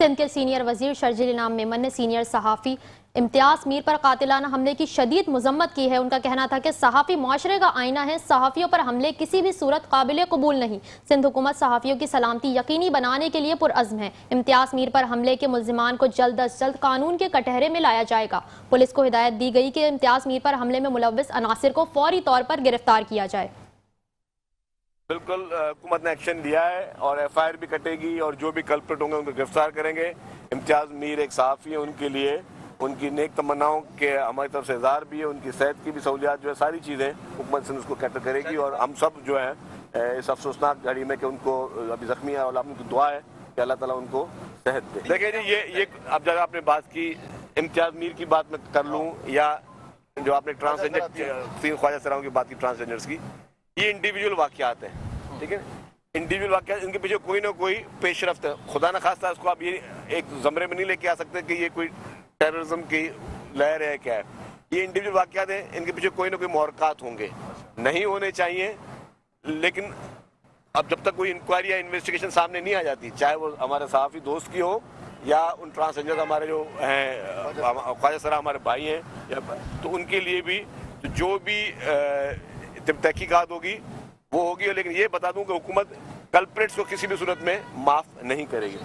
سندھ کے سینئر وزیر شرجیل انعام میمن نے سینئر صحافی امتیاز میر پر قاتلانہ حملے کی شدید مذمت کی ہے۔ ان کا کہنا تھا کہ صحافی معاشرے کا آئینہ ہے، صحافیوں پر حملے کسی بھی صورت قابل قبول نہیں۔ سندھ حکومت صحافیوں کی سلامتی یقینی بنانے کے لیے پرعزم ہے۔ امتیاز میر پر حملے کے ملزمان کو جلد از جلد قانون کے کٹہرے میں لایا جائے گا۔ پولیس کو ہدایت دی گئی کہ امتیاز میر پر حملے میں ملوث عناصر کو فوری طور پر گرفتار کیا جائے۔ بالکل حکومت نے ایکشن لیا ہے اور ایف آئی آر بھی کٹے گی اور جو بھی کلپریٹ ہوں گے ان کو گرفتار کریں گے۔ امتیاز میر ایک صحافی ہے، ان کے لیے ان کی نیک تمناؤں کے ہماری طرف سے اظہار بھی ہے، ان کی صحت کی بھی سہولیات جو ہے، ساری چیزیں حکومت سندھ اس کو کیٹر کرے گی اور ہم سب جو ہیں اس افسوسناک گھڑی میں کہ ان کو ابھی زخمی ہے اور ہم کی دعا ہے کہ اللہ تعالیٰ ان کو صحت دے۔ دیکھیں جی یہ اب جب آپ نے بات کی امتیاز میر کی بات میں کر لوں یا جو آپ نے ٹرانسجنڈر خواجہ سراؤں کی بات کی ٹرانسجنڈرز کی، یہ انڈیویجول واقعات ہیں، ٹھیک ہے، انڈیویجول واقعات، ان کے پیچھے کوئی نہ کوئی پیش رفت ہے۔ خدا نہ خواستہ اس کو آپ یہ ایک زمرے میں نہیں لے کے آ سکتے کہ یہ کوئی ٹیررزم کی لہر ہے کیا ہے۔ یہ انڈیویجول واقعات ہیں، ان کے پیچھے کوئی نہ کوئی محرکات ہوں گے، نہیں ہونے چاہیے، لیکن اب جب تک کوئی انکوائری یا انویسٹیگیشن سامنے نہیں آ جاتی، چاہے وہ ہمارے صحافی دوست کی ہو یا ان ٹرانسجنڈر ہمارے جو ہیں خواجہ سرا ہمارے بھائی ہیں، تو ان کے لیے بھی جو بھی تحقیقات ہوگی وہ ہوگی، لیکن یہ بتا دوں کہ حکومت کلپریٹس کو کسی بھی صورت میں معاف نہیں کرے گی۔